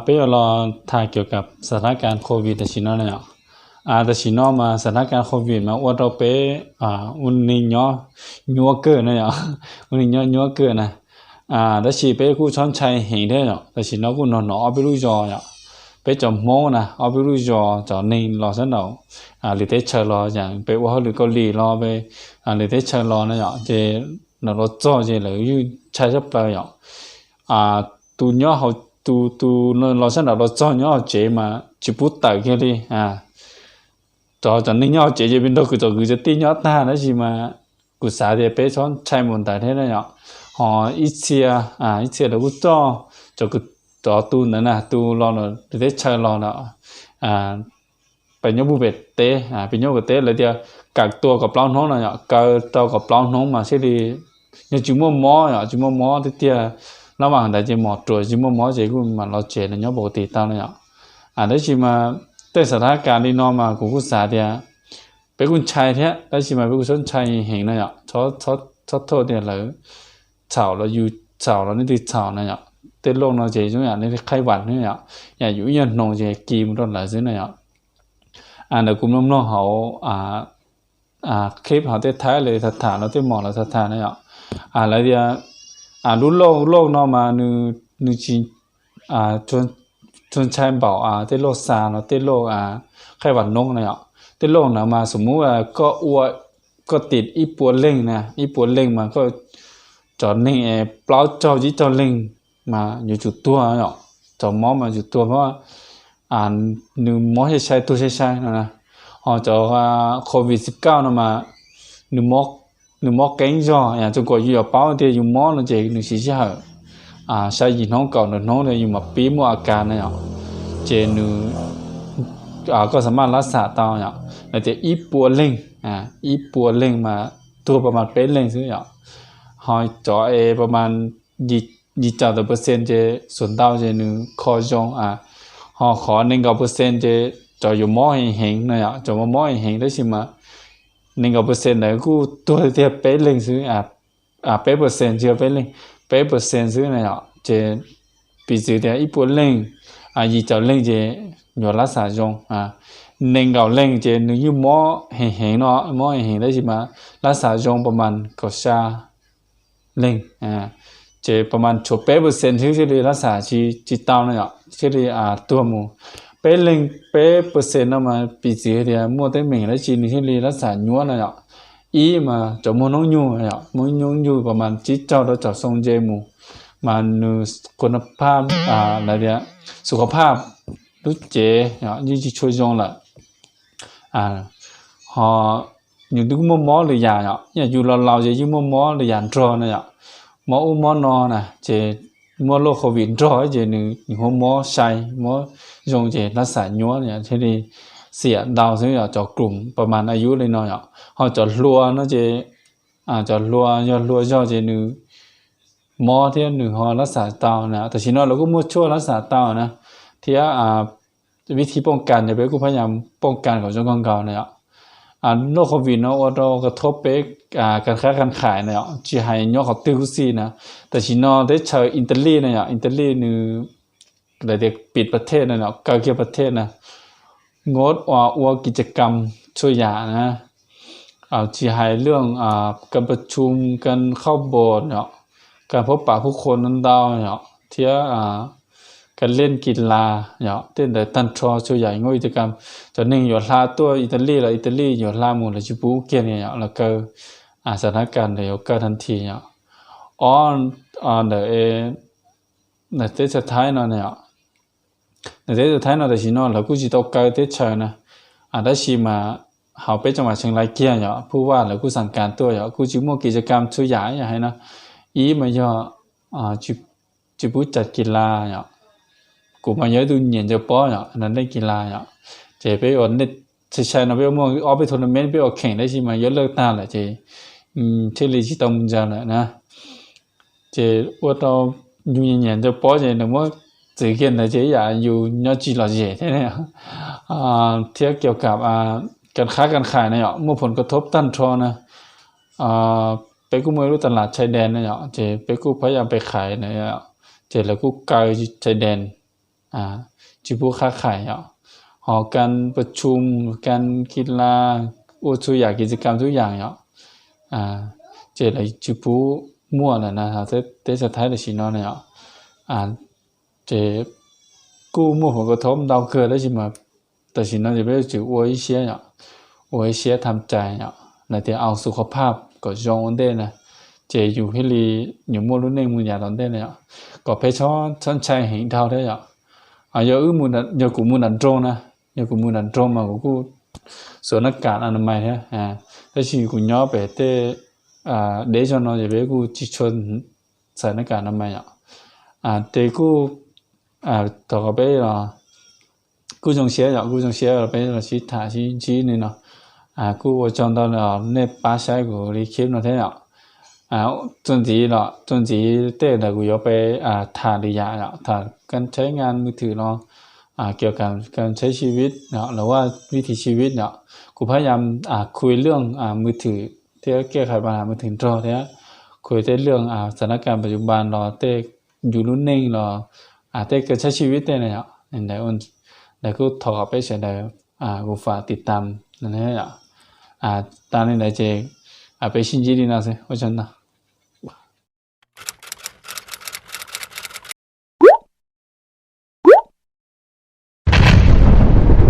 เป้รอถ่ายเกี่ยวกับสถานการณ์โควิดแต่ชิโนเนี่ยแต่ชิโนมาสถานการณ์โควิดมาว่าเราเป้วันนี้เนาะยัวเกินเนี่ยวันนี้เนาะยัวเกินนะแต่ชิเป้กูชอนชัยเห็นได้เนาะแต่ชิโนกูนอนเอาไปรู้จอเนี่ยเป้จอมโมนะเอาไปรู้จอจอนี่รอสักหน่อยหรือเตเชอรออย่างเป้ว่าหรือเกาหลีรอไปหรือเตเชอรอเนี่ยเจนรถจ่อเจเลยยูใช้จะไปตัวเนาะเขาtu nó sẽ là nó cho nhau chế mà chỉ bút tại kia đi cho nên nhau chế chế bên đó cứ cho cứ cho tin nhau ta đó gì mà cứ xả thì bé chọn chạy một tại thế này nhở họ ít xe đâu có cho cứ cho tu nữa nè tu lo nó để chơi lo nóไปnhau bu bệt téไปnhau cái té là dia cả tuaกับlao nó nhở cả taoกับlao nó mà sẽ đi nhưng chỉ mua mó nhở chỉ mua mó thế tia ระหว่างแต่จะหมดตัวจิมมอเจกูมันเราเจนเนี่ยปกติตามเนี่ยได้ชิมาแต่สถานการณ์ที่นอมากูสาเดียเป็นคุณชายแท้ได้ชิมาเป็นคุณชนชายเห็นเนี่ยชอบโทษเนี่ยเลยเฉาเราอยู่เฉาเรานี่ติดเฉาเนี่ยเต้นลงเราเจจุเนี่ยนี่ไข้หวัดเนี่ยอย่าอยู่ยันนงเจกีมต้นหลายสิ่งเนี่ยเดี๋ยวกลุ่มน้องเขาคลิปเขาเต้นท้ายเลยสถานเราเต้นหมอเราสถานเนี่ยแล้วเดียรู้โลกนอกมานึกจริงชนชายเบาเต้โลกซาเนาะเต้โลกไข้หวัดนกเนี่ยเต้โลกนะมาสมมุติว่าก็อ้วก็ติดอีปวดเล่งนะอีปวดเล่งมาก็จอดเล่งเปล่าจอจีจอดเล่งมาอยู่จุดตัวเนาะจอดหมอมาจุดตัวเพราะว่านึกหมอใช้ตัวใช้นะจอโควิด19นะมานึกหมอcánh giò cho gọiอยู่ป้าที่อยู่หมอนั่นเองนึกสิเหรอใช้ยินน้องก่อนน้องเนี่ยอยู่มาปีมัวอาการเนี่ยเจนึก็สามารถรักษาต่อเนี่ยแล้วจะอีปัวเล่งอีปัวเล่งมาตัวประมาณเป็นเล่งซื้อเนี่ยหอยจ่อประมาณ20%จะส่วนดาวจะนึงคอจงหอขอ1%จะจ่ออยู่หมอเห็นเนี่ยจ่อหมอเห็นได้ใช่ไหม1% nàyกูตัวเทียบเป๊ะเล่งซื้อเป๊ะเปอร์เซ็นต์เชื่อเป๊ะเล่งเป๊ะเปอร์เซ็นต์ซื้อเนี่ยเจปีซื้อเดียอีปวดเล่งยีเจ้าเล่งเจหยอดรักษาจง1เล่งเจนึกยูหมอเห็นเนาะหมอเห็นได้ใช่ไหมรักษาจงประมาณก็ชาเล่งเจประมาณชั่วเป๊ะเปอร์เซ็นต์ที่จะได้รักษาจีตาวเนี่ยที่ได้ตัวหมูเป้เล็งเป้เปอร์เซ็นต์นะมาปีเสียเดียมัวแต่เหม่งแล้วจีนที่เรียนรักษาญัวนะมาจะมัวน้องยูมัวน้องยูประมาณจีเจ้าเราจะทรงเจมูมานูคุณภาพอะไรเดียสุขภาพรู้เจยี่ช่วยจงละหออยู่ดูมัวมอหรือยาอยู่เราจะอยู่มัวมอหรือยานรอนะมอมอนอนะเจมัวโรคโควิดรอเจนึงหัวมอใช้มอจงเจรักษาญัวเนี่ยที่นี่เสียดาวซึ่งจอกลุ่มประมาณอายุเลยเนาะเขาจะรัวเนาะเจจะรัวยอดรัวย่อเจนึงหมอที่หนึ่งเขารักษาตาวนะแต่ทีนั้นเราก็มั่วชั่วรักษาตาวนะที่วิธีป้องกันจะเป็นกูพยายามป้องกันของจงกังเก่าเนี่ยโรคโควิดเนาะว่าเรากระทบไปการค้าการขายเนี่ยจีให้ยอดเขาตื้อซีนะแต่ทีนั้นได้เจออิตาลีเนี่ยอิตาลีนึงเด็กปิดประเทศนะเนาะการเกี่ยวประเทศนะงดกิจกรรมช่วยยานะจีให้เรื่องการประชุมการเข้าโบสถ์เนาะการพบปะผู้คนนั้นดาวเนาะเที่ยการเล่นกีฬาเนาะเต้นแต่ตันทรอช่วยใหญ่งดกิจกรรมจะหนึ่งอยู่ลาตัวอิตาลีแล้วอิตาลีอยู่ลามูแล้วจิบูเกียเนี่ยแล้วก็สถานการณ์เดี๋ยวก็ทันทีเนาะเดี๋ยวในเทศไทยเนาะเนี่ยในเทศไทยเนาะแต่ชิโน่เราก็จะต้องการเทศเชิญนะได้ชิมาเขาไปจังหวัดเชียงรายเกียร์เนาะผู้ว่าเราก็สั่งการตัวเนาะกูจิโมกิจกรรมช่วยใหญ่อย่างไรนะมาเยอะจิบูจัดกีฬาเนาะกูมาเยอะดูเหนียนจะป้อเนาะนั้นได้กีฬาเนาะเจไปอดเน็ตใช่เนาะไปมองไปทัวร์นาเมนต์ไปออกแข่งได้ชิมาเยอะเลิกตาแหละเจเทลีชิตอมจังเลยนะเจว่าเราอยู่เหนียนจะป้อเจเนาะว่าสื่อเขียนในเจียอยู่ยอดจีหล่อเย่ใช่ไหมเทียบเกี่ยวกับการค้าการขายเนี่ยเมื่อผลกระทบตั้นทอนะไปกู้ไม่รู้ตลาดชายแดนเนี่ยเจไปกู้พยายามไปขายเนี่ยเจแล้วกู้ไกลชายแดน จีผู้ค้าขายหอการประชุมการกีฬาทุกอย่างกิจกรรมทุกอย่างเจเลยจีผู้มั่วแล้วนะครับแต่สุดท้าย的是呢这顾莫火个头到课的是嘛，但是呢就比如就我一些ทำใจในที่เอาสุขภาพก็จองได้นะเจอยู่ที่ลีอยู่มั่วรุ่นเองมืออย่าตอนได้เนี่ยก็ไปช้อนใช้เห็นเท่าได้อย่ามือนั้นอย่ากูมือนั้นตรงนะอย่ากูมือนั้นตรงมากูสวมหน้ากากอนามัยเนี่ยแต่ชีกูย้อไปแต่เดี๋ยวจะนอนจะไปกูจิชนใส่หน้ากากอนามัยแต่กูต่อไปกูจงเสียไปชี้ถ่ายชี้นี่เนาะกู我讲到了那巴西个里去那天总之แต่ละกู要ไปถ่ายระยะถ่ายการใช้งานมือถือเนาะเกี่ยวกับการใช้ชีวิตเนาะหรือว่าวิถีชีวิตเนาะกูพยายามคุยเรื่องมือถือที่แก้ไขปัญหามือถือรอเนี่ยคุยแต่เรื่องสถานการณ์ปัจจุบันรอแต่อยู่รุ่นนึงรอแต่การใช้ชีวิตแต่เนี่ยแล้วกูถอดไปเสร็จแล้วกูฝากติดตามนั่นแหละตอนนี้ได้เจไป信息里那些我真的